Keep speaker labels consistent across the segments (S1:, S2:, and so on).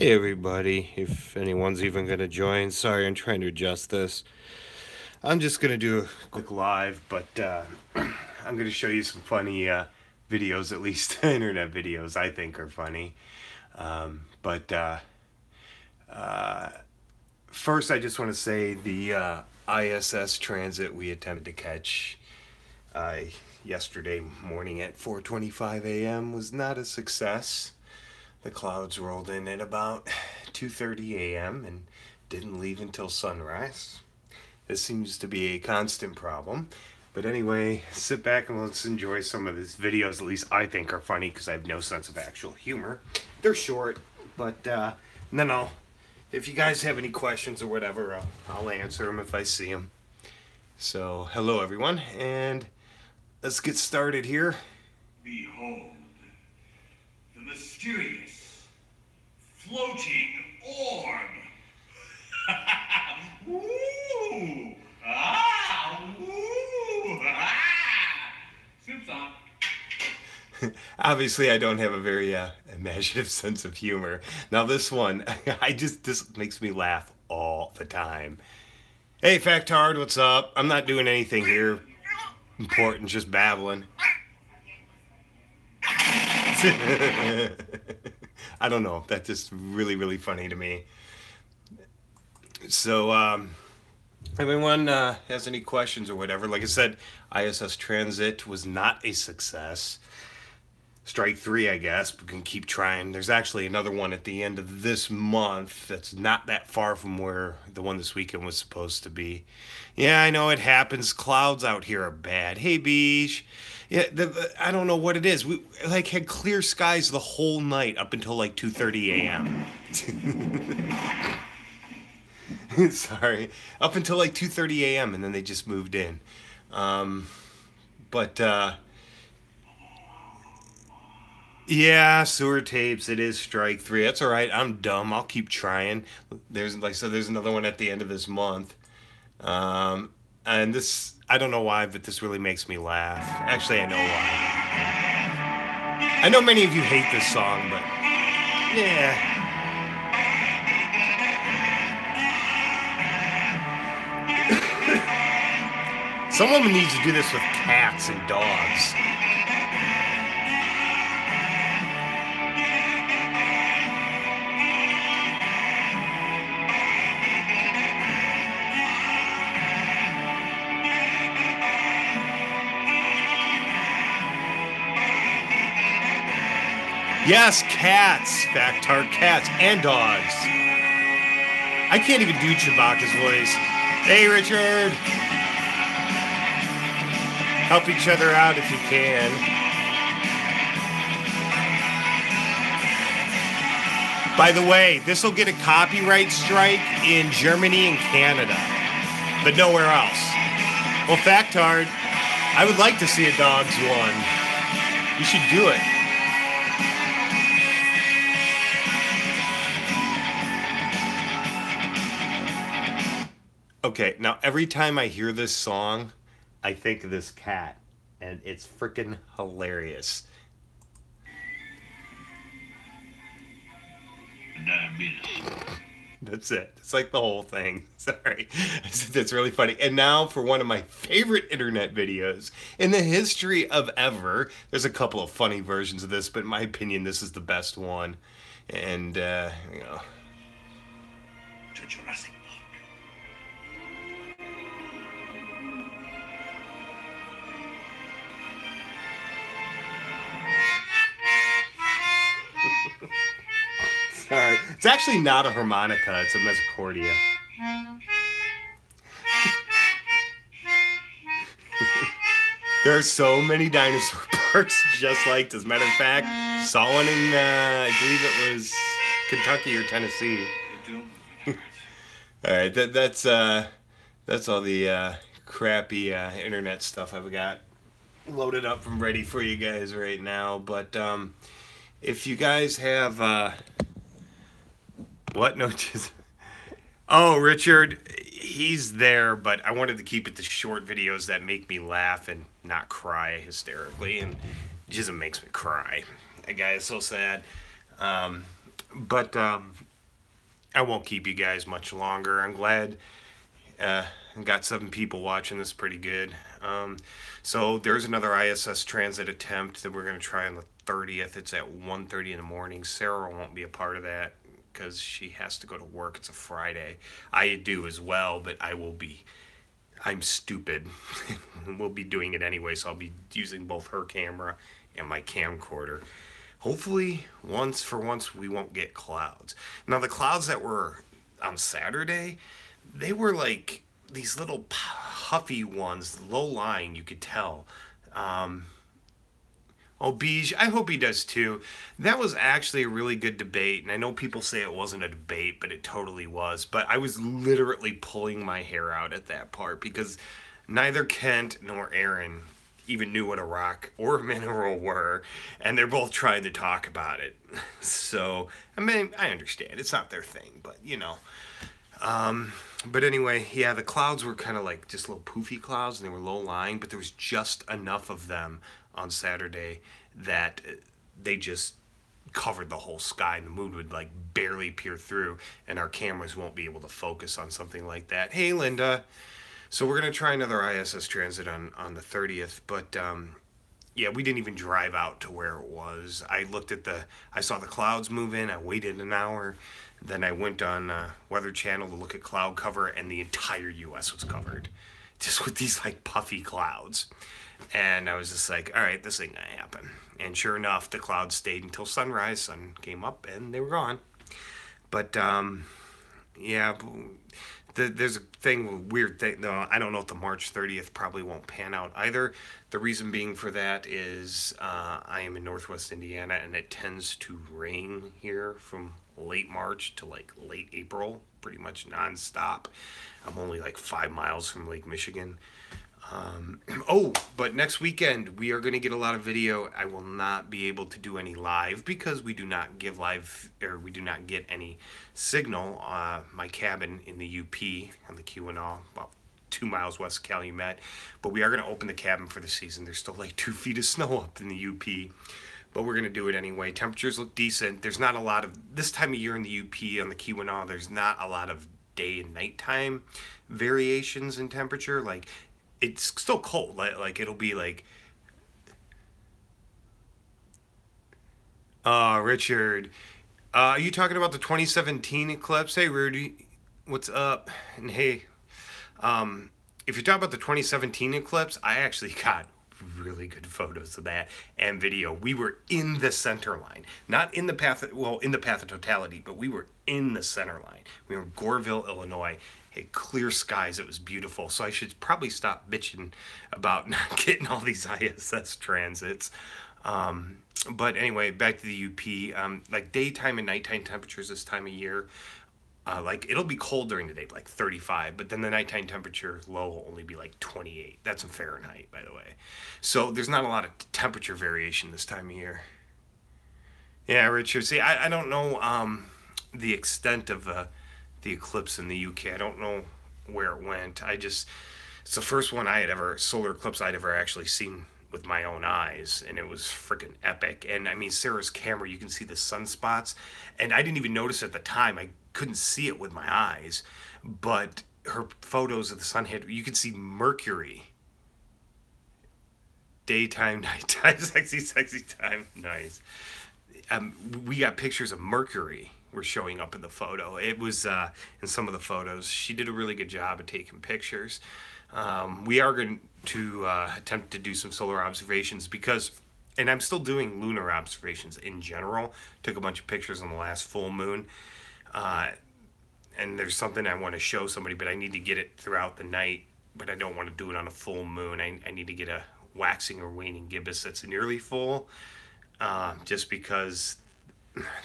S1: Hey everybody, if anyone's even going to join, sorry, I'm trying to adjust this. I'm just going to do a quick live, but I'm going to show you some funny videos, at least internet videos I think are funny. But first, I just want to say the ISS transit we attempted to catch uh, yesterday morning at 4:25 a.m. was not a success. The clouds rolled in at about 2:30 a.m. and didn't leave until sunrise. This seems to be a constant problem. But anyway, sit back and let's enjoy some of these videos. At least I think are funny because I have no sense of actual humor. They're short, but then if you guys have any questions or whatever, I'll answer them if I see them. So, hello everyone, and let's get started here.
S2: Behold, the mysterious floating orb. Woo! Ah! Woo! Ah! Soup's on.
S1: Obviously, I don't have a very imaginative sense of humor. Now, this one, this makes me laugh all the time. Hey, Factard, what's up? I'm not doing anything here important, just babbling. I don't know. That's just really, really funny to me. So, everyone has any questions or whatever? Like I said, ISS Transit was not a success. Strike three, I guess. We can keep trying. There's actually another one at the end of this month that's not that far from where the one this weekend was supposed to be. Yeah, I know it happens. Clouds out here are bad. Hey, Beach. Yeah, I don't know what it is. We like had clear skies the whole night up until like 2:30 a.m. Sorry, up until like 2:30 a.m. and then they just moved in. But yeah, sewer tapes. It is strike three. That's all right. I'm dumb. I'll keep trying. There's like I said, there's another one at the end of this month. And this, I don't know why, but this really makes me laugh. Actually, I know why. I know many of you hate this song, but yeah. Someone needs to do this with cats and dogs. Yes, cats, Factar, cats and dogs. I can't even do Chewbacca's voice. Hey, Richard. Help each other out if you can. By the way, this will get a copyright strike in Germany and Canada, but nowhere else. Well, Factard, I would like to see a dog's one. You should do it. Okay, now every time I hear this song, I think of this cat, and it's freaking hilarious. That's it. It's like the whole thing. Sorry. That's really funny. And now for one of my favorite internet videos in the history of ever. There's a couple of funny versions of this, but in my opinion, this is the best one. And, you know.
S2: To Jurassic
S1: Sorry. It's actually not a harmonica, it's a mesoccordia. There are so many dinosaur parks just like this. Matter of fact, saw one in, I believe it was Kentucky or Tennessee. All right, that's all the crappy internet stuff I've got loaded up and ready for you guys right now. But if you guys have what? No, just oh, Richard, he's there, but I wanted to keep it to short videos that make me laugh and not cry hysterically, and it just makes me cry. That guy is so sad. But I won't keep you guys much longer. I'm glad I got 7 people watching this pretty good. So there's another ISS transit attempt that we're going to try on the 30th. It's at 1:30 in the morning. Sarah won't be a part of that because she has to go to work. It's a Friday. I do as well, but I'm stupid. We'll be doing it anyway, so I'll be using both her camera and my camcorder. Hopefully, for once, we won't get clouds. Now, the clouds that were on Saturday, they were like these little puffy ones, low lying, you could tell. Oh, Beige, I hope he does too. That was actually a really good debate, and I know people say it wasn't a debate, but it totally was. But I was literally pulling my hair out at that part because neither Kent nor Aaron even knew what a rock or a mineral were, and they're both trying to talk about it. So, I mean, I understand. It's not their thing, but, you know. But anyway, yeah, the clouds were kind of like just little poofy clouds, and they were low-lying, but there was just enough of them on Saturday that they just covered the whole sky, and the moon would like barely peer through, and our cameras won't be able to focus on something like that. Hey, Linda. So we're going to try another ISS transit on the 30th, but yeah, we didn't even drive out to where it was. I saw the clouds move in, I waited an hour, then I went on Weather Channel to look at cloud cover, and the entire U.S. was covered, just with these like puffy clouds. And I was just like, all right, this ain't gonna happen. And sure enough, the clouds stayed until sunrise, sun came up, and they were gone. But yeah, there's a weird thing, though. I don't know if the March 30th probably won't pan out either. The reason being for that is I am in Northwest Indiana, and it tends to rain here from late March to like late April, pretty much nonstop. I'm only like 5 miles from Lake Michigan. Oh, but next weekend we are going to get a lot of video. I will not be able to do any live because we do not get any signal. My cabin in the UP on the Keweenaw, about 2 miles west of Calumet. But we are going to open the cabin for the season. There's still like 2 feet of snow up in the UP, but we're going to do it anyway. Temperatures look decent. There's not a lot of, this time of year in the UP on the Keweenaw, there's not a lot of day and nighttime variations in temperature. Like, it's still cold. Like it'll be like, Richard, are you talking about the 2017 eclipse? Hey, Rudy, what's up? And hey, if you're talking about the 2017 eclipse, I actually got really good photos of that and video. We were in the center line, not in the path, in the path of totality, but we were in the center line. We were in Goreville, Illinois. Had clear skies. It was beautiful. So I should probably stop bitching about not getting all these ISS transits. But anyway, back to the UP. Like daytime and nighttime temperatures this time of year, like it'll be cold during the day, like 35, but then the nighttime temperature low will only be like 28. That's in Fahrenheit, by the way. So there's not a lot of temperature variation this time of year. Yeah, Richard. See, I don't know the extent of the eclipse in the UK. I don't know where it went. It's the first one solar eclipse I'd ever actually seen with my own eyes, and it was freaking epic. And I mean, Sarah's camera, you can see the sunspots, and I didn't even notice at the time. I couldn't see it with my eyes, but her photos of the sun you can see Mercury. Daytime, nighttime, sexy time, nice. We got pictures of Mercury were showing up in the photo. It was in some of the photos. She did a really good job of taking pictures. We are going to attempt to do some solar observations and I'm still doing lunar observations in general. Took a bunch of pictures on the last full moon. And there's something I want to show somebody, but I need to get it throughout the night, but I don't want to do it on a full moon. I need to get a waxing or waning gibbous that's nearly full, just because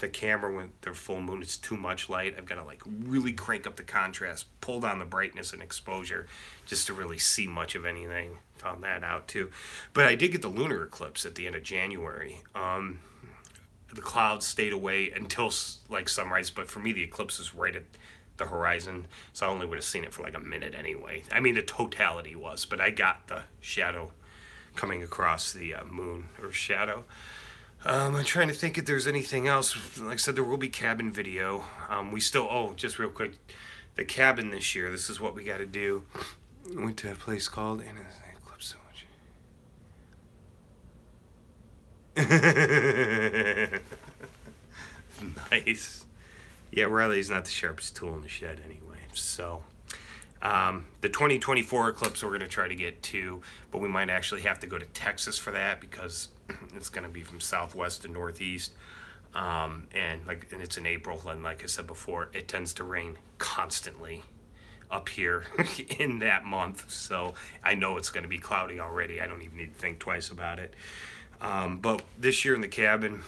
S1: the camera when the full moon is too much light. I've got to like really crank up the contrast, pull down the brightness and exposure just to really see much of anything. Found that out too. But I did get the lunar eclipse at the end of January. The clouds stayed away until like sunrise, but for me the eclipse is right at the horizon, so I only would have seen it for like a minute anyway. I mean, the totality was, but I got the shadow coming across the moon, or shadow. I'm trying to think if there's anything else. Like I said, there will be cabin video. We still, oh, just real quick, the cabin this year, this is what we got to do. We went to a place called Eclipse Sandwich. Nice. Yeah, Riley's not the sharpest tool in the shed anyway. So, the 2024 eclipse we're going to try to get to, but we might actually have to go to Texas for that because it's going to be from southwest to northeast. And it's in April, and like I said before, it tends to rain constantly up here in that month. So I know it's going to be cloudy already. I don't even need to think twice about it. But this year in the cabin,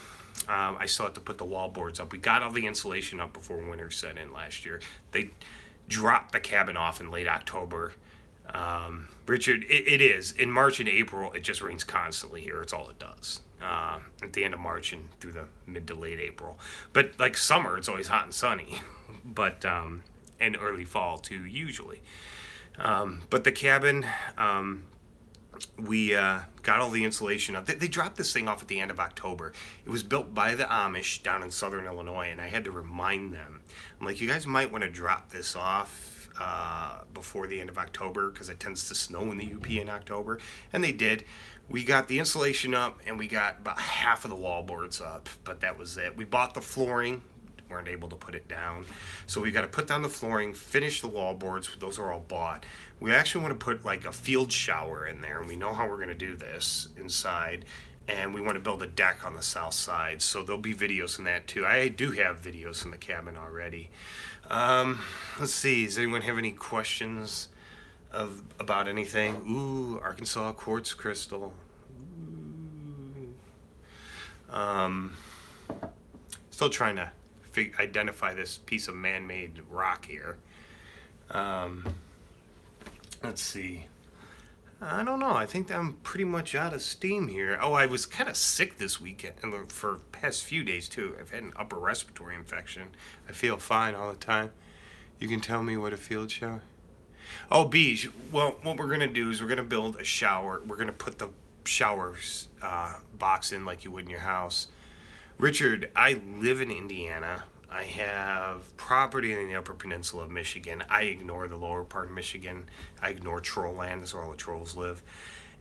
S1: I still have to put the wall boards up. We got all the insulation up before winter set in last year. They dropped the cabin off in late October. Richard, it is. In March and April, it just rains constantly here. It's all it does. At the end of March and through the mid to late April. But like summer, it's always hot and sunny. But, and early fall too, usually. But the cabin, we got all the insulation up. They dropped this thing off at the end of October. It was built by the Amish down in southern Illinois, and I had to remind them. I'm like, you guys might want to drop this off before the end of October because it tends to snow in the UP in October. And they did. We got the insulation up, and we got about half of the wall boards up, but that was it. We bought the flooring. Weren't able to put it down. So we got to put down the flooring, finish the wall boards. Those are all bought. We actually want to put like a field shower in there, and we know how we're going to do this inside. And we want to build a deck on the south side. So there'll be videos in that too. I do have videos in the cabin already. Let's see. Does anyone have any questions about anything? Ooh, Arkansas quartz crystal. Still trying to identify this piece of man-made rock here. Let's see. I don't know. I think I'm pretty much out of steam here. Oh, I was kind of sick this weekend and for past few days too. I've had an upper respiratory infection. I feel fine all the time. You can tell me what a field shower. Oh, beige. Well, what we're gonna do is we're gonna build a shower. We're gonna put the showers box in like you would in your house. Richard, I live in Indiana. I have property in the Upper Peninsula of Michigan. I ignore the lower part of Michigan. I ignore troll land. That's where all the trolls live.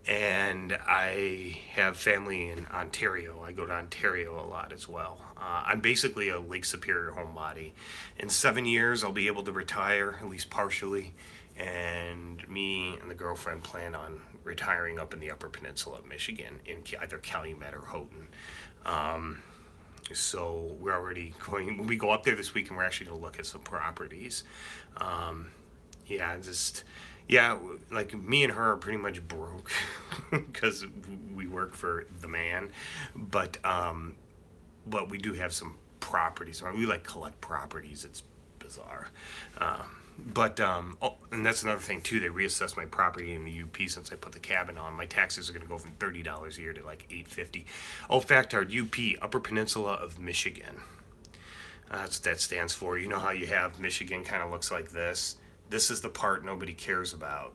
S1: And I have family in Ontario. I go to Ontario a lot as well. I'm basically a Lake Superior homebody. In 7 years, I'll be able to retire, at least partially. And me and the girlfriend plan on retiring up in the Upper Peninsula of Michigan in either Calumet or Houghton. So we're already going, when we go up there this week, and we're actually going to look at some properties. Yeah, like me and her are pretty much broke because we work for the man, but we do have some properties. We like collect properties. It's bizarre. Oh, and that's another thing too. They reassessed my property in the UP since I put the cabin on. My taxes are going to go from $30 a year to like $850. Oh, factard UP, Upper Peninsula of Michigan. That's what that stands for. You know how you have Michigan kind of looks like this. This is the part nobody cares about.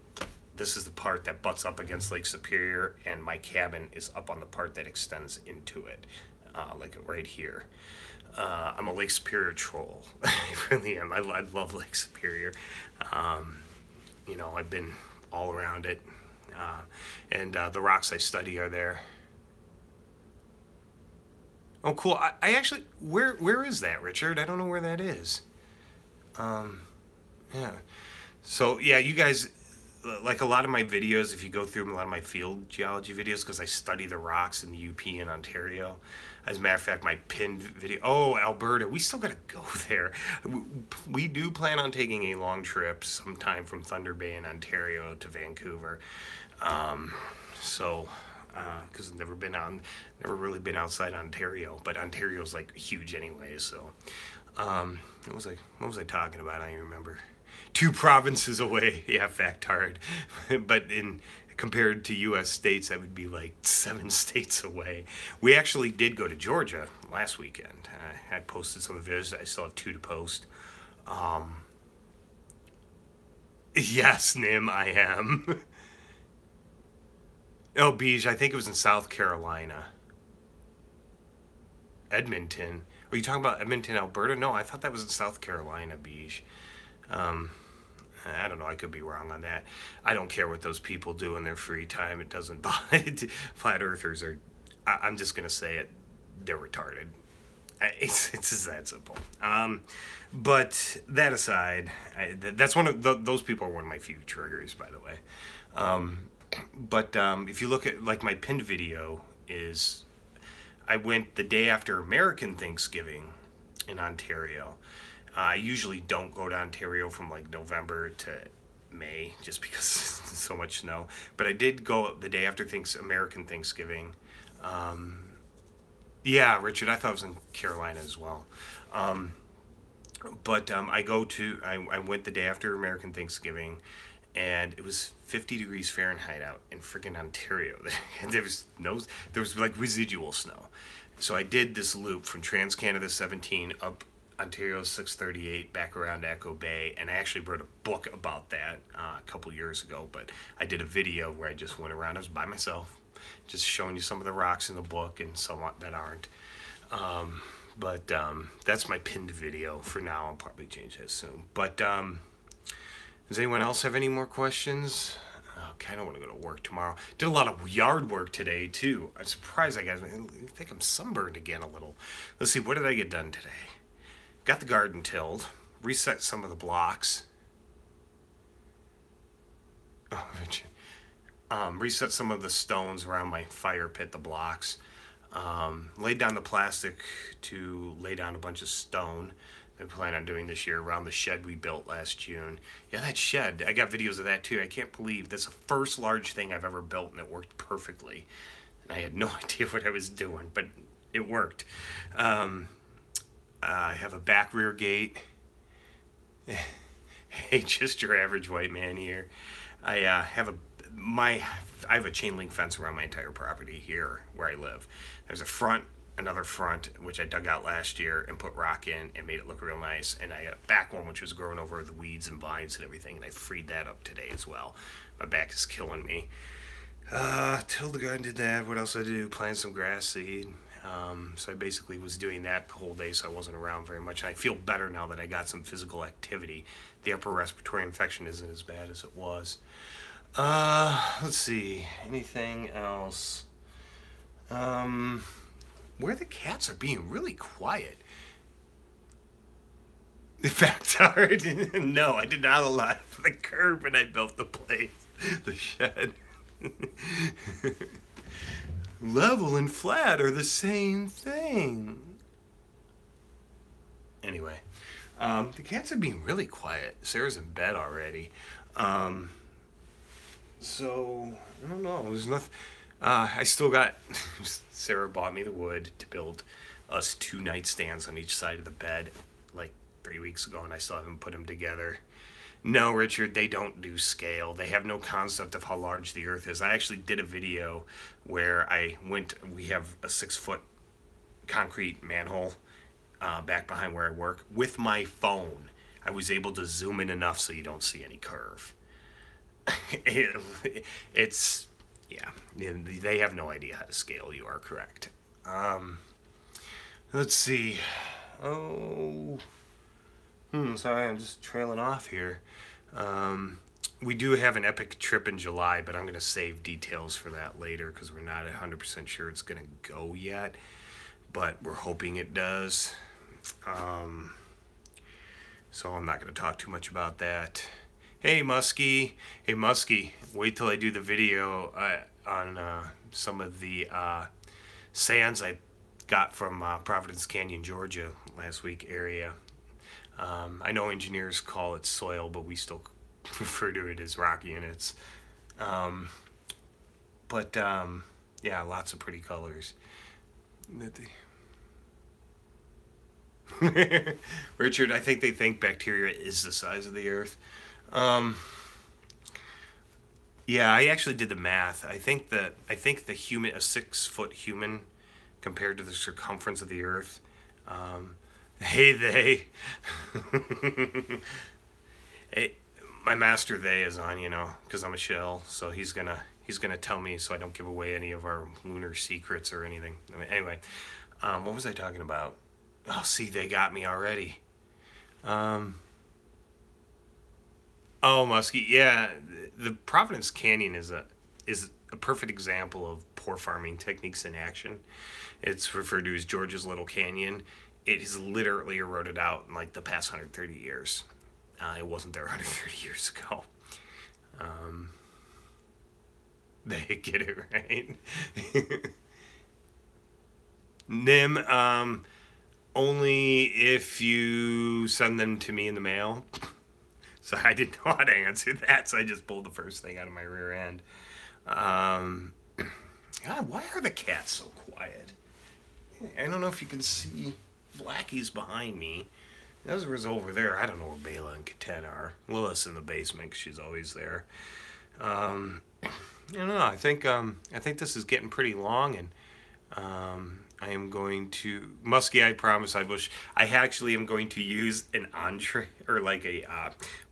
S1: This is the part that butts up against Lake Superior, and my cabin is up on the part that extends into it, like right here. I'm a Lake Superior troll. I really am. I love Lake Superior. You know, I've been all around it. And the rocks I study are there. Oh, cool. I actually, where is that, Richard? I don't know where that is. Yeah. So, yeah, you guys, like a lot of my videos, if you go through them, a lot of my field geology videos, because I study the rocks in the UP in Ontario. As a matter of fact, my pinned video, oh, Alberta, we still got to go there. We do plan on taking a long trip sometime from Thunder Bay in Ontario to Vancouver. Because I've never really been outside Ontario, but Ontario's like huge anyway, so. What was I talking about? I don't even remember. 2 provinces away. Yeah, fact hard. But compared to U.S. states, that would be like 7 states away. We actually did go to Georgia last weekend. I posted some videos. I still have 2 to post. Yes, Nim, I am. Oh, Beej, I think it was in South Carolina. Edmonton. Are you talking about Edmonton, Alberta? No, I thought that was in South Carolina, Beach. Um, I don't know. I could be wrong on that. I don't care what those people do in their free time. It doesn't bother. Flat earthers are. I'm just gonna say it. They're retarded. It's just that simple. But that aside, that's one of those people are one of my few triggers, by the way. But if you look at like my pinned video is, I went the day after American Thanksgiving in Ontario. I usually don't go to Ontario from like November to May just because there's so much snow. But I did go the day after American Thanksgiving. Yeah, Richard, I thought it was in Carolina as well. But I went the day after American Thanksgiving, and it was 50 degrees Fahrenheit out in freaking Ontario. And there was like residual snow. So I did this loop from Trans Canada 17 up Ontario 638 back around Echo Bay, and I actually wrote a book about that a couple years ago. But I did a video where I just went around. I was by myself, just showing you some of the rocks in the book and some that aren't. But that's my pinned video for now. I'll probably change that soon. But does anyone else have any more questions? I kind of want to go to work tomorrow. Did a lot of yard work today too. I'm surprised I think I'm sunburned again a little. Let's see, what did I get done today? Got the garden tilled, reset some of the blocks. Oh, reset some of the stones around my fire pit, the blocks. Laid down the plastic to lay down a bunch of stone. I plan on doing this year around the shed we built last June. Yeah, that shed, I got videos of that too. I can't believe that's the first large thing I've ever built, and it worked perfectly. And I had no idea what I was doing, but it worked. I have a back rear gate. Hey, just your average white man here. I have a chain link fence around my entire property here where I live. There's a front, another front, which I dug out last year and put rock in and made it look real nice. And I had a back one, which was growing over the weeds and vines and everything. And I freed that up today as well. My back is killing me. Tilled the garden, did that. What else did I do? Planted some grass seed. So I basically was doing that the whole day, so I wasn't around very much. I feel better now that I got some physical activity. The upper respiratory infection isn't as bad as it was. Let's see. Anything else? Where the cats are being really quiet. The facts are, no, I did not allow the curb when I built the place, the shed. Level and flat are the same thing. Anyway, the cats are being really quiet. Sarah's in bed already. So, I don't know. There's nothing. I still got. Sarah bought me the wood to build us 2 nightstands on each side of the bed like 3 weeks ago, and I still haven't put them together. No, Richard, they don't do scale. They have no concept of how large the earth is. I actually did a video where we have a 6-foot concrete manhole back behind where I work. With my phone, I was able to zoom in enough so you don't see any curve. It's, yeah, they have no idea how to scale. You are correct. Let's see. Sorry, I'm just trailing off here. We do have an epic trip in July, but I'm going to save details for that later because we're not 100% sure it's going to go yet, but we're hoping it does. So I'm not going to talk too much about that. Hey, Muskie. Hey, Muskie, wait till I do the video on some of the sands I got from Providence Canyon, Georgia last week area. I know engineers call it soil, but we still refer to it as rock units. Yeah, lots of pretty colors. Richard, I think they think bacteria is the size of the earth. Yeah, I actually did the math. I think the human, a 6-foot human, compared to the circumference of the earth. Hey, they. Hey, my master they is on, because I'm a shell, so he's gonna tell me so I don't give away any of our lunar secrets or anything. Anyway, What was I talking about? Oh, see, they got me already. Um, oh, Muskie, yeah. The Providence Canyon is a perfect example of poor farming techniques in action. It's referred to as George's Little Canyon. It has literally eroded out in like the past 130 years. It wasn't there 130 years ago. Um, they get it right. Nim, only if you send them to me in the mail. So I didn't know how to answer that, so I just pulled the first thing out of my rear end. Um, God, why are the cats so quiet? I don't know if you can see Blackie's behind me. Ezra's over there. I don't know where Bela and Katen are. Lilith's in the basement 'cause she's always there. I don't know. I think this is getting pretty long, and I am going to Muskie. I promise. I actually am going to use an entree or like a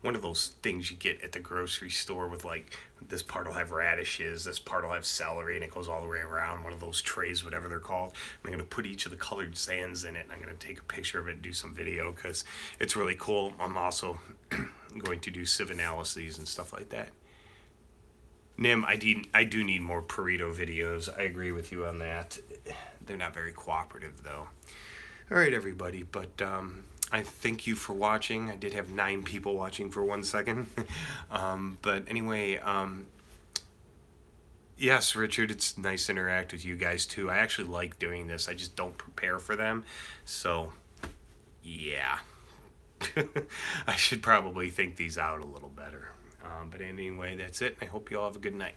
S1: one of those things you get at the grocery store with like this part will have radishes, this part will have celery, and it goes all the way around. One of those trays, whatever they're called. I'm going to put each of the colored sands in it, and I'm going to take a picture of it and do some video because it's really cool. I'm also going to do sieve analyses and stuff like that. Nim, I do need more Pareto videos. I agree with you on that. They're not very cooperative, though. All right, everybody, but I thank you for watching. I did have 9 people watching for 1 second. But anyway, yes, Richard, it's nice to interact with you guys, too. I actually like doing this. I just don't prepare for them. So, yeah. I should probably think these out a little better. But anyway, that's it. I hope you all have a good night.